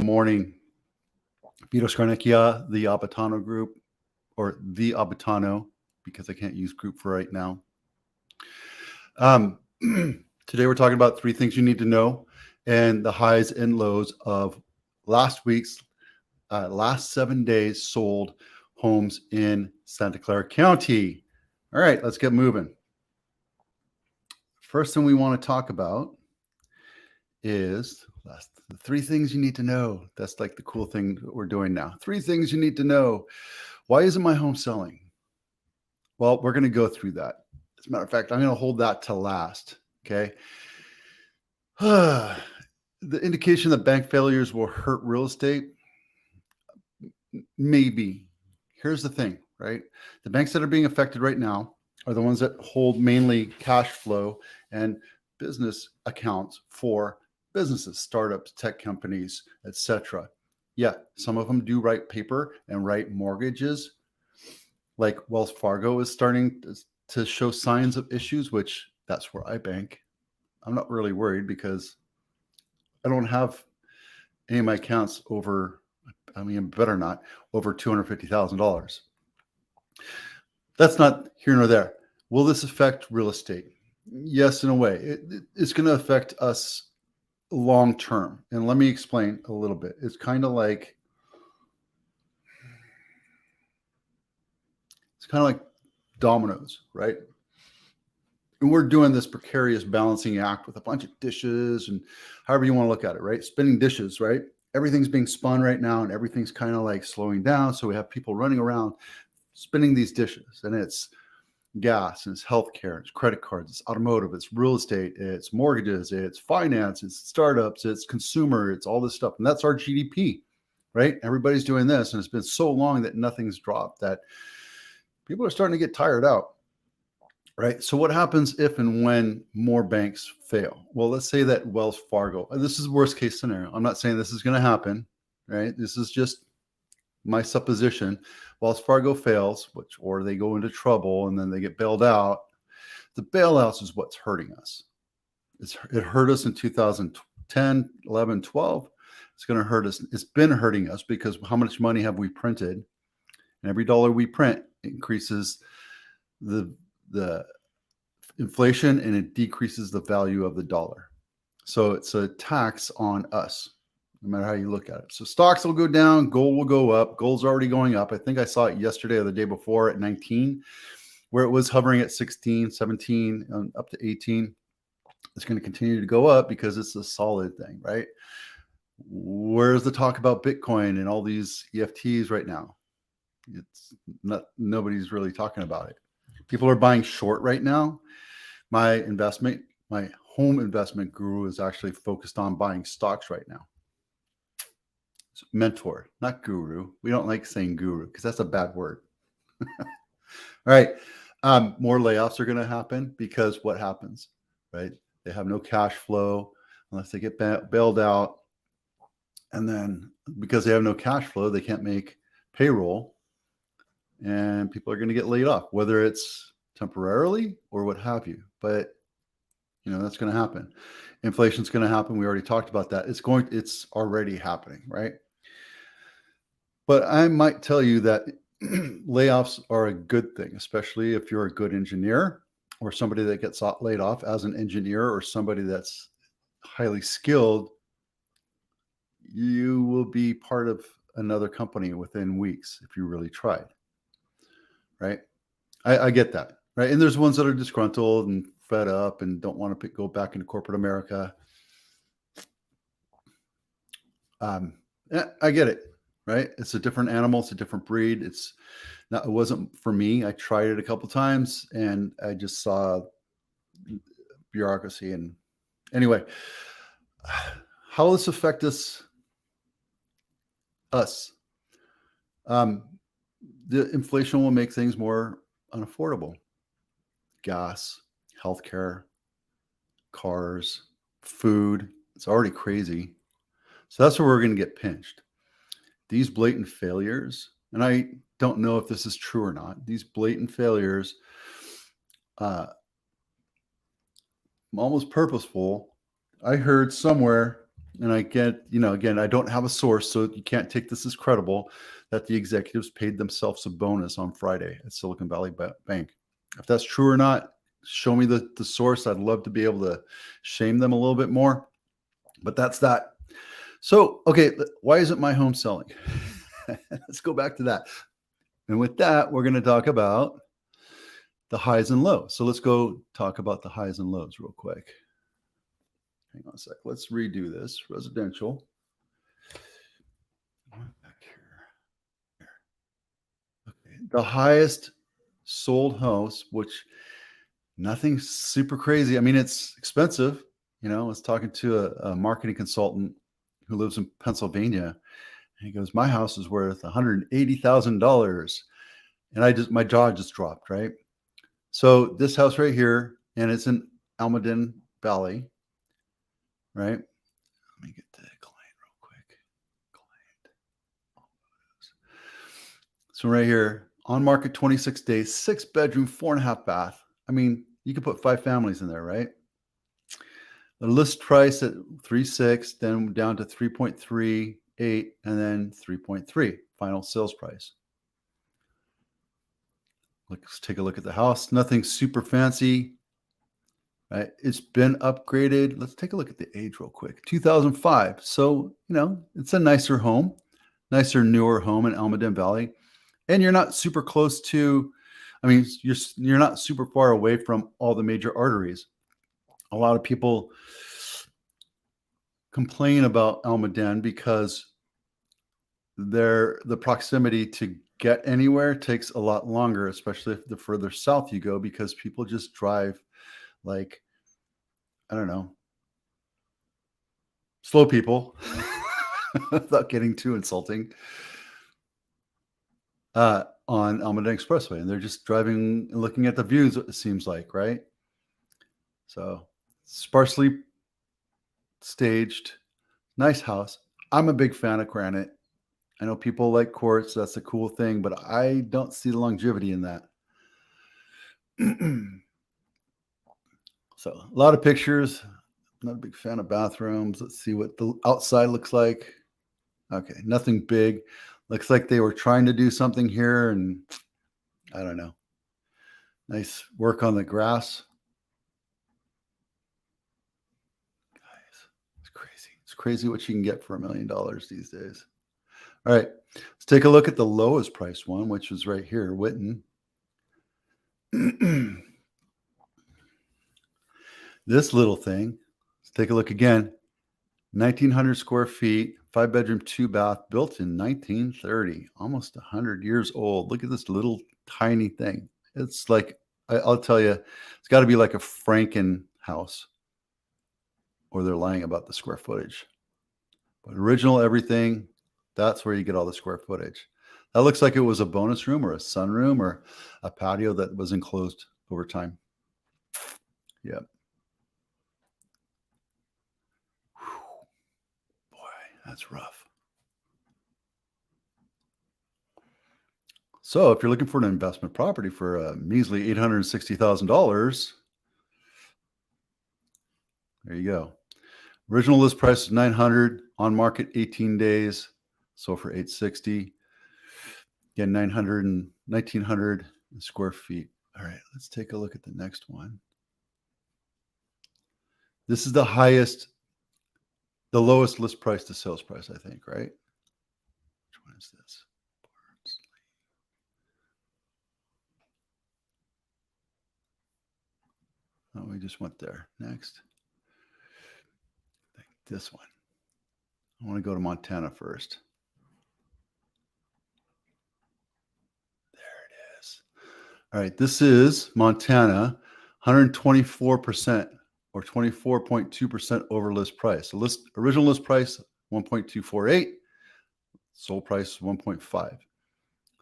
morning. Vito Scarnecchia, the Abitano Group, or the Abitano, because I can't use group for right now. Today we're talking about 3 things you need to know and the highs and lows of last week's last 7 days sold homes in Santa Clara County. All right, let's get moving. First thing we want to talk about is the 3 things you need to know. That's like the cool thing that we're doing now. 3 things you need to know. Why isn't my home selling? Well, we're going to go through that. As a matter of fact, I'm going to hold that to last. Okay. The indication that bank failures will hurt real estate. Maybe. Here's the thing, right? The banks that are being affected right now are the ones that hold mainly cash flow and business accounts for businesses, startups, tech companies, etc. Yeah, some of them do write paper and write mortgages. Like Wells Fargo is starting to show signs of issues, which that's where I bank. I'm not really worried because I don't have any of my accounts over, better not, over $250,000. That's not here nor there. Will this affect real estate? Yes, in a way. It's going to affect us long term. And let me explain a little bit. It's kind of like dominoes, right? And we're doing this precarious balancing act with a bunch of dishes and however you want to look at it, right? Spinning dishes, right? Everything's being spun right now and everything's kind of like slowing down. So we have people running around spinning these dishes, and it's gas, and it's healthcare, it's credit cards, it's automotive, it's real estate, it's mortgages, it's finance, it's startups, it's consumer, it's all this stuff. And that's our GDP, right? Everybody's doing this. And it's been so long that nothing's dropped that people are starting to get tired out, right? So what happens if and when more banks fail? Well, let's say that Wells Fargo, and this is worst case scenario. I'm not saying this is going to happen, right? This is just my supposition. Wells Fargo fails, or they go into trouble and then they get bailed out. The bailouts is what's hurting us. It hurt us in 2010, 11, 12. It's going to hurt us. It's been hurting us because how much money have we printed? And every dollar we print increases the inflation and it decreases the value of the dollar. So it's a tax on us, no matter how you look at it. So stocks will go down, gold will go up. Gold's already going up. I think I saw it yesterday or the day before at 19, where it was hovering at 16, 17, up to 18. It's going to continue to go up because it's a solid thing, right? Where's the talk about Bitcoin and all these EFTs right now? It's not, nobody's really talking about it. People are buying short right now. My home investment guru is actually focused on buying stocks right now. It's mentor, not guru. We don't like saying guru because that's a bad word. All right. More layoffs are going to happen because what happens, right? They have no cash flow unless they get bailed out. And then because they have no cash flow, they can't make payroll. And people are going to get laid off, whether it's temporarily or what have you. But, that's going to happen. Inflation's going to happen. We already talked about that. It's already happening, right? But I might tell you that layoffs are a good thing, especially if you're a good engineer or somebody that gets laid off as an engineer or somebody that's highly skilled. You will be part of another company within weeks if you really tried. Right? I get that, right? And there's ones that are disgruntled and fed up and don't want to go back into corporate America. Yeah, I get it, right? It's a different animal. It's a different breed. It wasn't for me. I tried it a couple times and I just saw bureaucracy. And anyway, how will this affect us? The inflation will make things more unaffordable. Gas, healthcare, cars, food. It's already crazy. So that's where we're going to get pinched. These blatant failures, and I don't know if this is true or not, these blatant failures, almost purposeful. I heard somewhere, and I get, again, I don't have a source, so you can't take this as credible, that the executives paid themselves a bonus on Friday at Silicon Valley Bank. If that's true or not, show me the source. I'd love to be able to shame them a little bit more, but that's that. So, okay, why isn't my home selling? Let's go back to that. And with that, we're going to talk about the highs and lows. So let's go talk about the highs and lows real quick. Hang on a sec. Let's redo this. Residential. Back here. Okay. The highest sold house, which nothing super crazy. I mean, it's expensive. I was talking to a marketing consultant who lives in Pennsylvania. And he goes, my house is worth $180,000. And my jaw just dropped, right? So this house right here, and it's in Almaden Valley, right? Let me get the client real quick. So right here, on market 26 days, 6-bedroom, 4.5 bath. I mean, you could put 5 families in there, right? The list price at 3.6, then down to 3.38, and then 3.3 final sales price. Let's take a look at the house. Nothing super fancy, right? It's been upgraded. Let's take a look at the age real quick. 2005. So, it's a nicer home, newer home in Almaden Valley. And you're not super close to, you're not super far away from all the major arteries. A lot of people complain about Almaden because the proximity to get anywhere takes a lot longer, especially if the further south you go, because people just drive like, I don't know, slow people without getting too insulting on Almaden Expressway. And they're just driving and looking at the views, it seems like, right? So sparsely staged, nice house. I'm a big fan of granite. I know people like quartz. That's a cool thing, but I don't see the longevity in that. So a lot of pictures. Not a big fan of bathrooms. Let's see what the outside looks like. Okay, nothing big. Looks like they were trying to do something here, and I don't know. Nice work on the grass. Guys, it's crazy. It's crazy what you can get for $1 million these days. All right, let's take a look at the lowest priced one, which is right here, Witten. This little thing, let's take a look again. 1,900 square feet, 5-bedroom, 2-bath, built in 1930, almost 100 years old. Look at this little tiny thing. It's like, I'll tell you, it's got to be like a Franken house, or they're lying about the square footage. But original everything, that's where you get all the square footage. That looks like it was a bonus room or a sunroom or a patio that was enclosed over time. Yep. Boy, that's rough. So if you're looking for an investment property for a measly $860,000, there you go. Original list price is $900, on market 18 days, so for $860. Again, 1,900 square feet. All right, let's take a look at the next one. This is the lowest list price to sales price, I think, right? Which one is this? Oh, we just went there. Next. This one. I want to go to Montana first. There it is. All right, this is Montana, 124% or 24.2% over list price. The original list price, 1.248. Sold price, 1.5.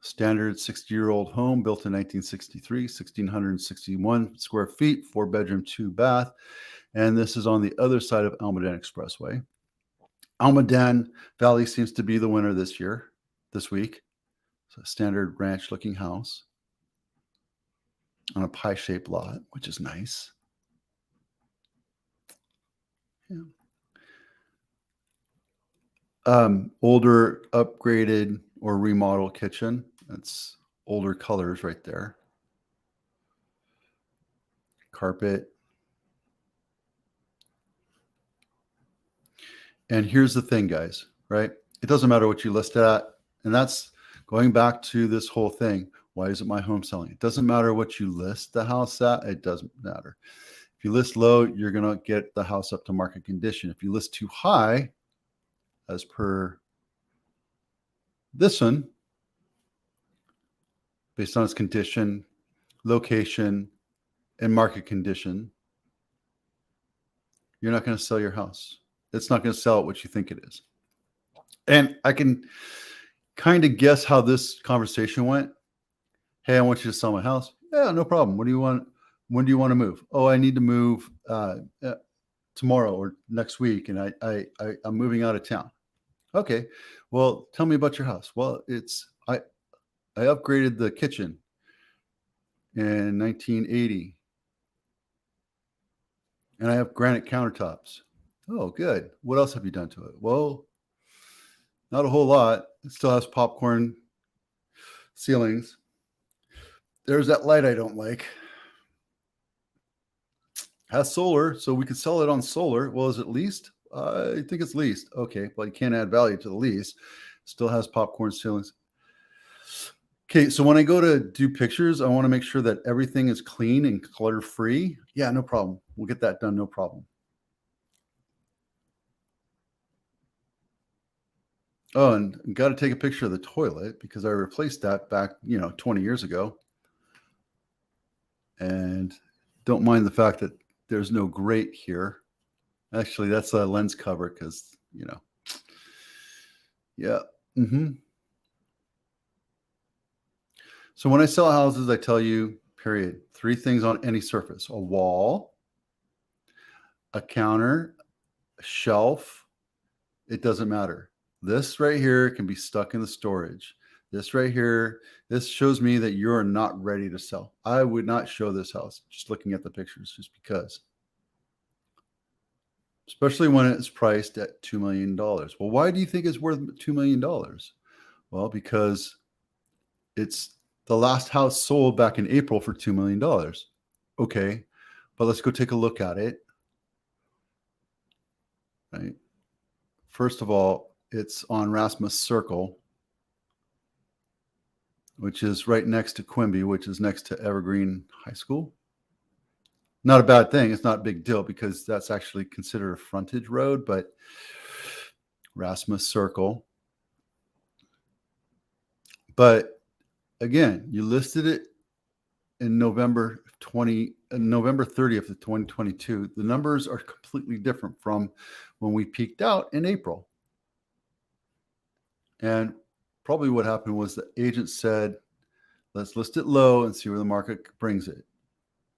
Standard 60-year-old home built in 1963, 1,661 square feet, 4-bedroom, 2-bath. And this is on the other side of Almaden Expressway. Almaden Valley seems to be the winner this week. It's a standard ranch-looking house on a pie-shaped lot, which is nice. Yeah. Older, upgraded, or remodel kitchen. That's older colors right there. Carpet. And here's the thing, guys, right? It doesn't matter what you list it at. And that's going back to this whole thing. Why isn't my home selling? It doesn't matter what you list the house at. It doesn't matter. If you list low, you're going to get the house up to market condition. If you list too high, as per this one, based on its condition, location, and market condition, you're not going to sell your house. It's not going to sell at what you think it is. And I can kind of guess how this conversation went. Hey, I want you to sell my house. Yeah, no problem. What do you want? When do you want to move? Oh, I need to move tomorrow or next week, and I'm moving out of town. Okay, well, tell me about your house. Well, I upgraded the kitchen in 1980, and I have granite countertops. Oh, good. What else have you done to it? Well, not a whole lot. It still has popcorn ceilings. There's that light I don't like. Has solar, so we could sell it on solar. Well, is it leased? I think it's leased. Okay, but you can't add value to the lease. Still has popcorn ceilings. Okay, so when I go to do pictures, I want to make sure that everything is clean and clutter-free. Yeah, no problem. We'll get that done, no problem. Oh, and got to take a picture of the toilet because I replaced that back, 20 years ago. And don't mind the fact that there's no grate here. Actually, that's a lens cover because, yeah. So when I sell houses, I tell you, period, 3 things on any surface: a wall, a counter, a shelf. It doesn't matter. This right here can be stuck in the storage. This right here, this shows me that you're not ready to sell. I would not show this house just looking at the pictures, just because. Especially when it's priced at $2 million. Well, why do you think it's worth $2 million? Well, because it's the last house sold back in April for $2 million. Okay, but let's go take a look at it. Right. First of all, it's on Rasmus Circle, which is right next to Quimby, which is next to Evergreen High School. Not a bad thing. It's not a big deal because that's actually considered a frontage road, but Rasmus Circle. But again, you listed it in November 30th of 2022. The numbers are completely different from when we peaked out in April. And probably what happened was the agent said, let's list it low and see where the market brings it.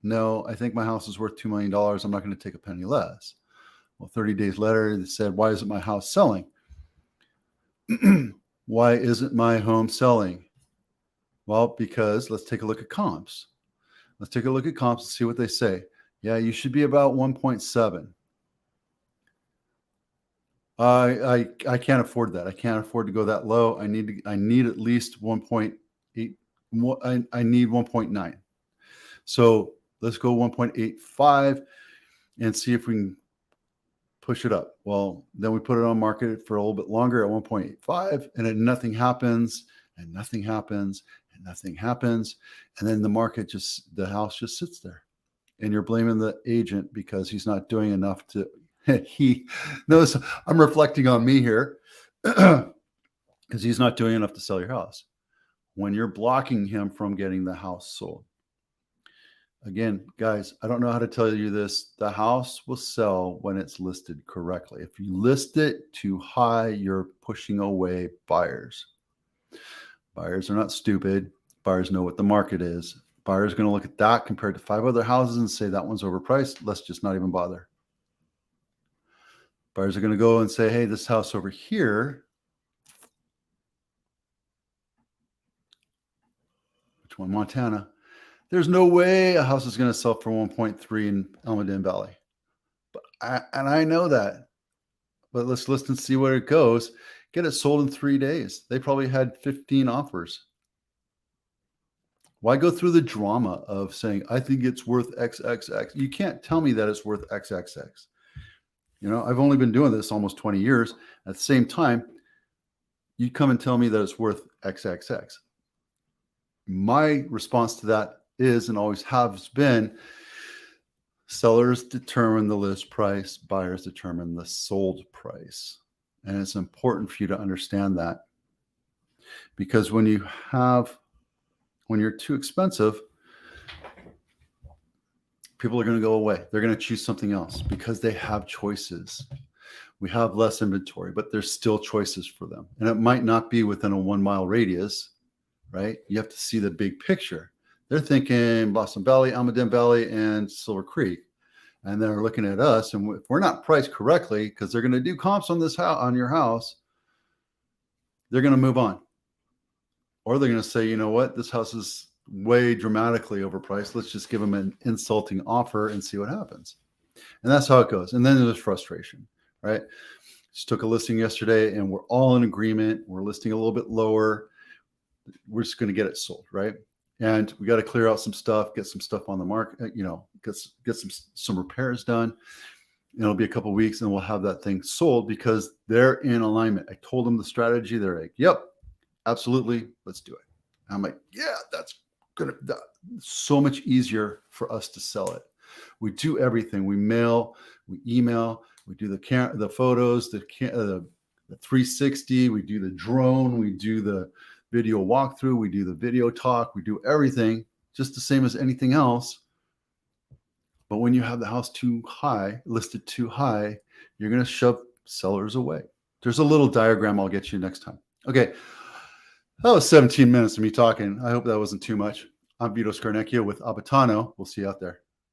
No, I think my house is worth $2 million. I'm not going to take a penny less. Well, 30 days later, they said, why isn't my house selling? Why isn't my home selling? Well, because let's take a look at comps. Let's take a look at comps and see what they say. Yeah, you should be about 1.7. I can't afford that. I can't afford to go that low. I need at least 1.8. I need 1.9. So let's go 1.85 and see if we can push it up. Well, then we put it on market for a little bit longer at 1.85, and then nothing happens, and nothing happens, and nothing happens. And then the house just sits there. And you're blaming the agent because he's not doing enough to, he knows I'm reflecting on me here because he's not doing enough to sell your house when you're blocking him from getting the house sold. Again, guys, I don't know how to tell you this. The house will sell when it's listed correctly. If you list it too high, you're pushing away buyers. Buyers are not stupid. Buyers know what the market is. Buyers are going to look at that compared to 5 other houses and say that one's overpriced. Let's just not even bother. Buyers are going to go and say, hey, this house over here, which one? Montana. There's no way a house is going to sell for 1.3 in Almaden Valley. And I know that. But let's listen and see where it goes. Get it sold in 3 days. They probably had 15 offers. Why go through the drama of saying, I think it's worth XXX? You can't tell me that it's worth XXX. You know, I've only been doing this almost 20 years. At the same time, you come and tell me that it's worth XXX. My response to that is, and always has been, sellers determine the list price, buyers determine the sold price. And it's important for you to understand that. Because when you're too expensive, people are going to go away. They're going to choose something else because they have choices. We have less inventory, but there's still choices for them. And it might not be within a 1 mile radius, right? You have to see the big picture. They're thinking Blossom Valley, Almaden Valley, and Silver Creek. And they're looking at us. And if we're not priced correctly, because they're going to do comps on this house, on your house, they're going to move on. Or they're going to say, you know what, this house is way dramatically overpriced. Let's just give them an insulting offer and see what happens. And that's how it goes. And then there's frustration, right? Just took a listing yesterday and we're all in agreement. We're listing a little bit lower. We're just going to get it sold, right? And we got to clear out some stuff, get some stuff on the market, you know, get some repairs done. And it'll be a couple of weeks and we'll have that thing sold because they're in alignment. I told them the strategy. They're like, yep, absolutely, let's do it. And I'm like, yeah, that's so much easier for us to sell it. We do everything. We mail, we email, we do the photos, the 360, we do the drone, we do the video walkthrough, we do the video talk, we do everything just the same as anything else. But when you have the house too high, listed too high, you're going to shove sellers away. There's a little diagram I'll get you next time. Okay. That was 17 minutes of me talking. I hope that wasn't too much. I'm Vito Scarnecchia with Abitano. We'll see you out there.